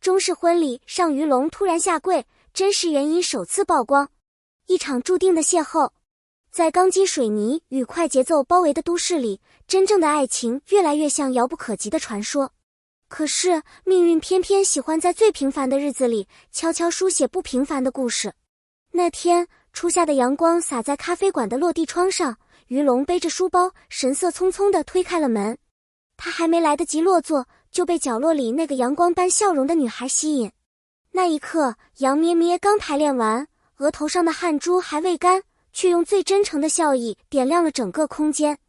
中式婚礼上，于龙突然下跪，真实原因首次曝光。一场注定的邂逅。在钢筋水泥与快节奏包围的都市里，真正的爱情越来越像遥不可及的传说。可是命运偏偏喜欢在最平凡的日子里悄悄书写不平凡的故事。那天，初夏的阳光洒在咖啡馆的落地窗上，于龙背着书包，神色匆匆地推开了门。他还没来得及落座，就被角落里那个阳光般笑容的女孩吸引。那一刻，杨咩咩刚排练完，额头上的汗珠还未干，却用最真诚的笑意点亮了整个空间。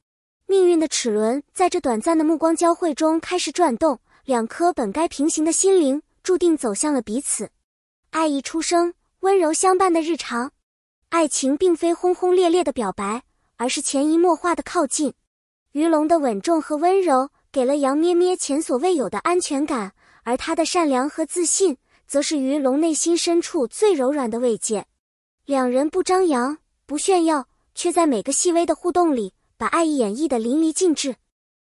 命运的齿轮在这短暂的目光交汇中开始转动，两颗本该平行的心灵注定走向了彼此。爱意出生，温柔相伴的日常。爱情并非轰轰烈烈的表白，而是潜移默化的靠近。于龙的稳重和温柔给了杨咩咩前所未有的安全感，而他的善良和自信则是于龙内心深处最柔软的慰藉。两人不张扬，不炫耀，却在每个细微的互动里把爱意演绎得淋漓尽致。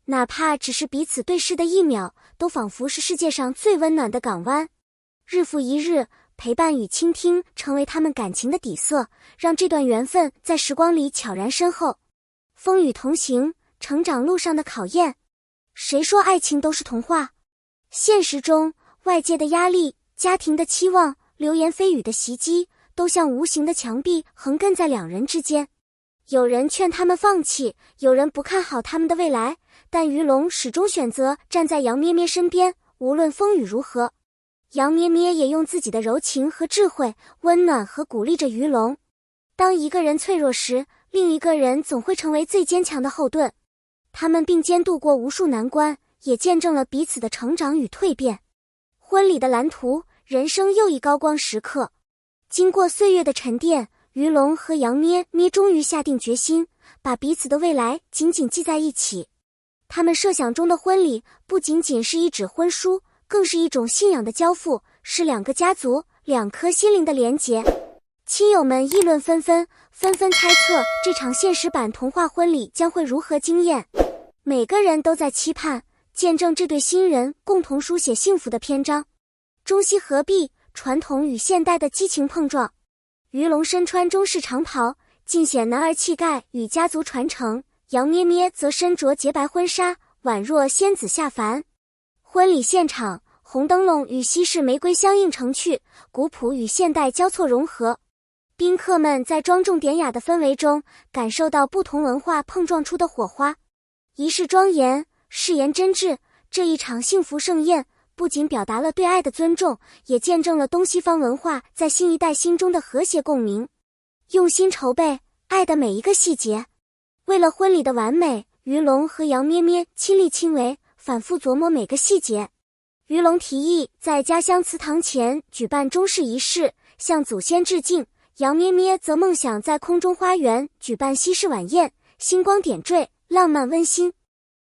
哪怕只是彼此对视的一秒，都仿佛是世界上最温暖的港湾。日复一日，陪伴与倾听成为他们感情的底色，让这段缘分在时光里悄然深厚。风雨同行，成长路上的考验。谁说爱情都是童话？现实中，外界的压力、家庭的期望、流言蜚语的袭击，都像无形的墙壁横亘在两人之间。有人劝他们放弃，有人不看好他们的未来，但于龙始终选择站在杨咩咩身边，无论风雨如何。杨咩咩也用自己的柔情和智慧，温暖和鼓励着于龙。当一个人脆弱时，另一个人总会成为最坚强的后盾。他们并肩度过无数难关，也见证了彼此的成长与蜕变。婚礼的蓝图，人生又一高光时刻。经过岁月的沉淀，于龙和杨咩咩终于下定决心，把彼此的未来紧紧系在一起。他们设想中的婚礼不仅仅是一纸婚书，更是一种信仰的交付，是两个家族、两颗心灵的连结。亲友们议论纷纷，纷纷猜测这场现实版童话婚礼将会如何惊艳。每个人都在期盼，见证这对新人共同书写幸福的篇章。中西合璧，传统与现代的激情碰撞。于龙身穿中式长袍，尽显男儿气概与家族传承；杨咩咩则身着洁白婚纱，宛若仙子下凡。婚礼现场，红灯笼与西式玫瑰相映成趣，古朴与现代交错融合。宾客们在庄重典雅的氛围中，感受到不同文化碰撞出的火花。仪式庄严，誓言真挚，这一场幸福盛宴不仅表达了对爱的尊重，也见证了东西方文化在新一代心中的和谐共鸣。用心筹备，爱的每一个细节。为了婚礼的完美，于龙和杨咩咩亲力亲为，反复琢磨每个细节。于龙提议在家乡祠堂前举办中式仪式，向祖先致敬；杨咩咩则梦想在空中花园举办西式晚宴，星光点缀，浪漫温馨。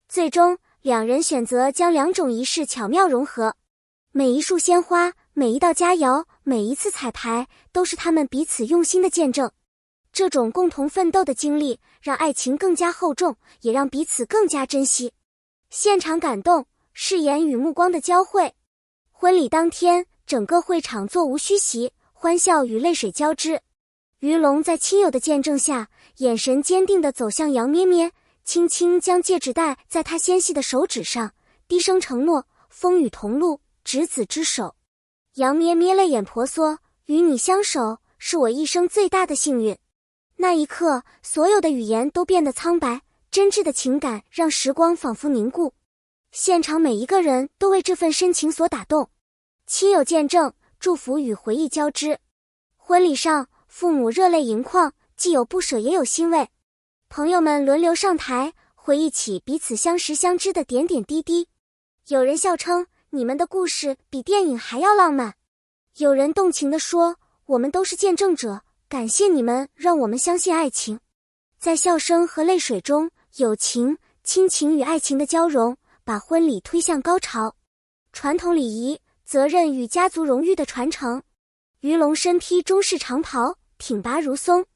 最终，两人选择将两种仪式巧妙融合。每一束鲜花，每一道佳肴，每一次彩排，都是他们彼此用心的见证。这种共同奋斗的经历，让爱情更加厚重，也让彼此更加珍惜。现场感动，誓言与目光的交汇。婚礼当天，整个会场座无虚席，欢笑与泪水交织。于龙在亲友的见证下，眼神坚定地走向杨咩咩，轻轻将戒指戴在她纤细的手指上，低声承诺：风雨同路，执子之手。杨咩咩泪眼婆娑，与你相守，是我一生最大的幸运。那一刻，所有的语言都变得苍白，真挚的情感让时光仿佛凝固。现场每一个人都为这份深情所打动。亲友见证，祝福与回忆交织。婚礼上，父母热泪盈眶，既有不舍也有欣慰。朋友们轮流上台，回忆起彼此相识相知的点点滴滴。有人笑称，你们的故事比电影还要浪漫。有人动情地说，我们都是见证者，感谢你们让我们相信爱情。在笑声和泪水中，友情、亲情与爱情的交融，把婚礼推向高潮。传统礼仪、责任与家族荣誉的传承。于龙身披中式长袍，挺拔如松。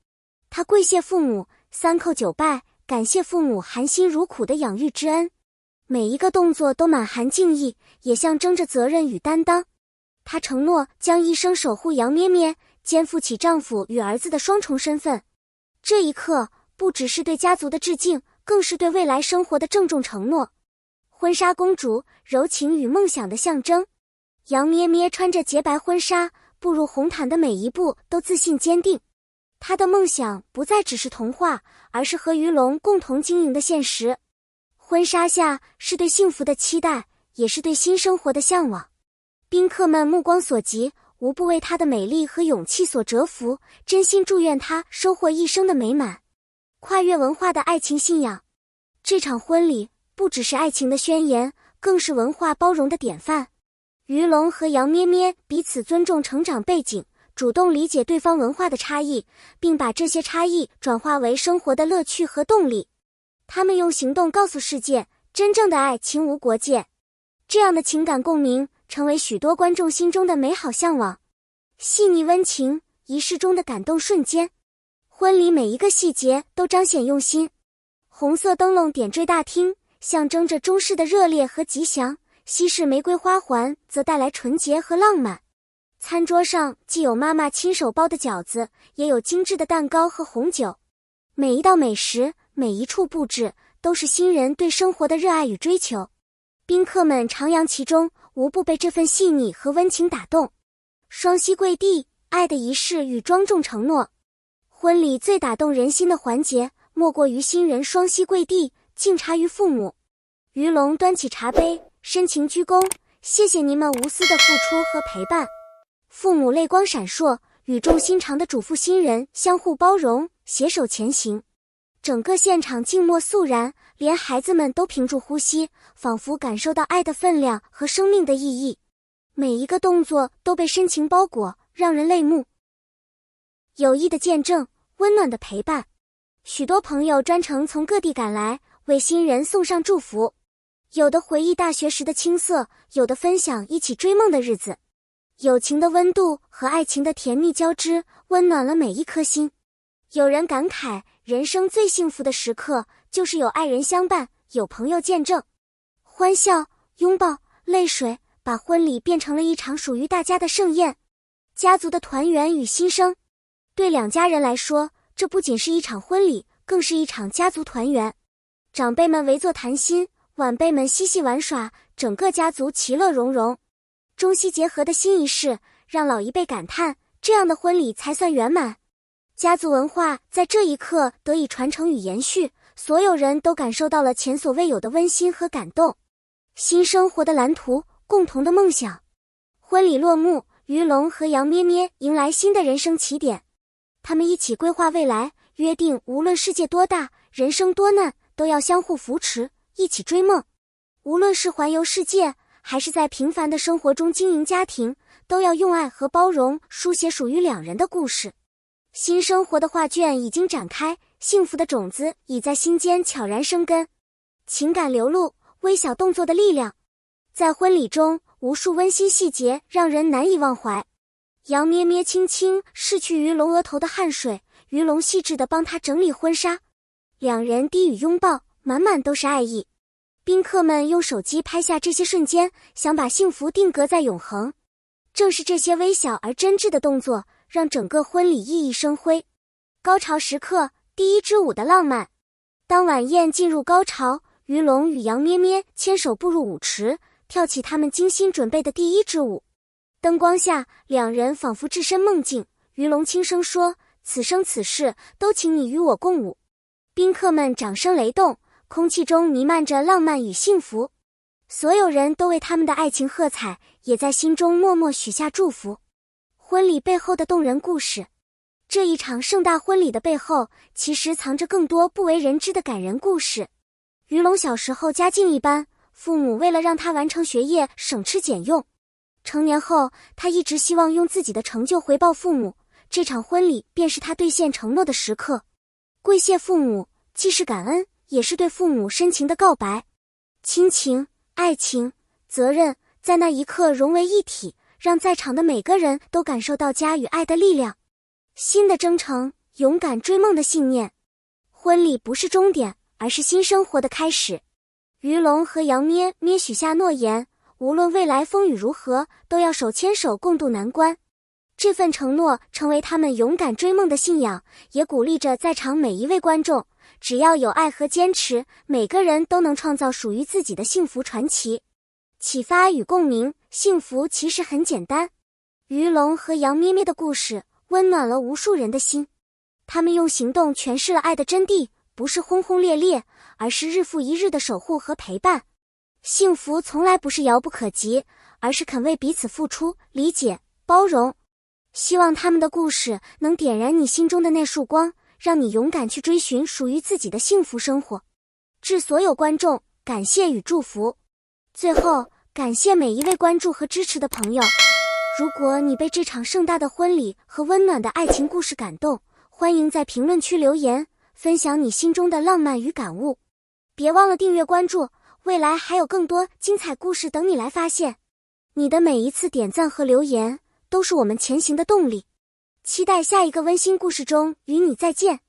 他跪谢父母，三叩九拜，感谢父母含辛茹苦的养育之恩。每一个动作都满含敬意，也象征着责任与担当。她承诺将一生守护杨咩咩，肩负起丈夫与儿子的双重身份。这一刻不只是对家族的致敬，更是对未来生活的郑重承诺。婚纱公主，柔情与梦想的象征。杨咩咩穿着洁白婚纱，步入红毯的每一步都自信坚定。她的梦想不再只是童话，而是和于龙共同经营的现实。婚纱下是对幸福的期待，也是对新生活的向往。宾客们目光所及，无不为她的美丽和勇气所折服，真心祝愿她收获一生的美满。跨越文化的爱情信仰。这场婚礼不只是爱情的宣言，更是文化包容的典范。于龙和杨咩咩彼此尊重成长背景，主动理解对方文化的差异，并把这些差异转化为生活的乐趣和动力。他们用行动告诉世界，真正的爱情无国界。这样的情感共鸣成为许多观众心中的美好向往。细腻温情，仪式中的感动瞬间。婚礼每一个细节都彰显用心。红色灯笼点缀大厅，象征着中式的热烈和吉祥；西式玫瑰花环则带来纯洁和浪漫。餐桌上既有妈妈亲手包的饺子，也有精致的蛋糕和红酒。每一道美食，每一处布置，都是新人对生活的热爱与追求。宾客们徜徉其中，无不被这份细腻和温情打动。双膝跪地，爱的仪式与庄重承诺。婚礼最打动人心的环节，莫过于新人双膝跪地，敬茶于父母。于龙端起茶杯，深情鞠躬，谢谢您们无私的付出和陪伴。父母泪光闪烁，语重心长地嘱咐新人相互包容，携手前行。整个现场静默肃然，连孩子们都屏住呼吸，仿佛感受到爱的分量和生命的意义。每一个动作都被深情包裹，让人泪目。友谊的见证，温暖的陪伴。许多朋友专程从各地赶来，为新人送上祝福。有的回忆大学时的青涩，有的分享一起追梦的日子。友情的温度和爱情的甜蜜交织，温暖了每一颗心。有人感慨，人生最幸福的时刻，就是有爱人相伴，有朋友见证。欢笑、拥抱、泪水，把婚礼变成了一场属于大家的盛宴。家族的团圆与新生。对两家人来说，这不仅是一场婚礼，更是一场家族团圆。长辈们围坐谈心，晚辈们嬉戏玩耍，整个家族其乐融融。中西结合的新仪式，让老一辈感叹，这样的婚礼才算圆满。家族文化在这一刻得以传承与延续，所有人都感受到了前所未有的温馨和感动。新生活的蓝图，共同的梦想。婚礼落幕，于龙和杨咩咩迎来新的人生起点。他们一起规划未来，约定无论世界多大，人生多难，都要相互扶持，一起追梦。无论是环游世界，还是在平凡的生活中经营家庭，都要用爱和包容书写属于两人的故事。新生活的画卷已经展开，幸福的种子已在心间悄然生根。情感流露，微小动作的力量。在婚礼中，无数温馨细节让人难以忘怀。杨咩咩轻轻拭去于龙额头的汗水，于龙细致地帮她整理婚纱。两人低语拥抱，满满都是爱意。宾客们用手机拍下这些瞬间，想把幸福定格在永恒。正是这些微小而真挚的动作，让整个婚礼熠熠生辉。高潮时刻，第一支舞的浪漫。当晚宴进入高潮，于龙与杨咩咩牵手步入舞池，跳起他们精心准备的第一支舞。灯光下，两人仿佛置身梦境。于龙轻声说：“此生此世，都请你与我共舞。”宾客们掌声雷动，空气中弥漫着浪漫与幸福。所有人都为他们的爱情喝彩，也在心中默默许下祝福。婚礼背后的动人故事。这一场盛大婚礼的背后，其实藏着更多不为人知的感人故事。于龙小时候家境一般，父母为了让他完成学业，省吃俭用。成年后，他一直希望用自己的成就回报父母，这场婚礼便是他兑现承诺的时刻。跪谢父母，既是感恩，也是对父母深情的告白。亲情、爱情、责任，在那一刻融为一体，让在场的每个人都感受到家与爱的力量。新的征程，勇敢追梦的信念。婚礼不是终点，而是新生活的开始。于龙和杨咩咩许下诺言，无论未来风雨如何，都要手牵手共度难关。这份承诺成为他们勇敢追梦的信仰，也鼓励着在场每一位观众，只要有爱和坚持，每个人都能创造属于自己的幸福传奇。启发与共鸣，幸福其实很简单。于龙和杨咩咩的故事温暖了无数人的心，他们用行动诠释了爱的真谛，不是轰轰烈烈，而是日复一日的守护和陪伴。幸福从来不是遥不可及，而是肯为彼此付出、理解、包容。希望他们的故事能点燃你心中的那束光，让你勇敢去追寻属于自己的幸福生活。致所有观众，感谢与祝福。最后，感谢每一位关注和支持的朋友。如果你被这场盛大的婚礼和温暖的爱情故事感动，欢迎在评论区留言，分享你心中的浪漫与感悟。别忘了订阅关注，未来还有更多精彩故事等你来发现。你的每一次点赞和留言都是我们前行的动力。期待下一个温馨故事中与你再见。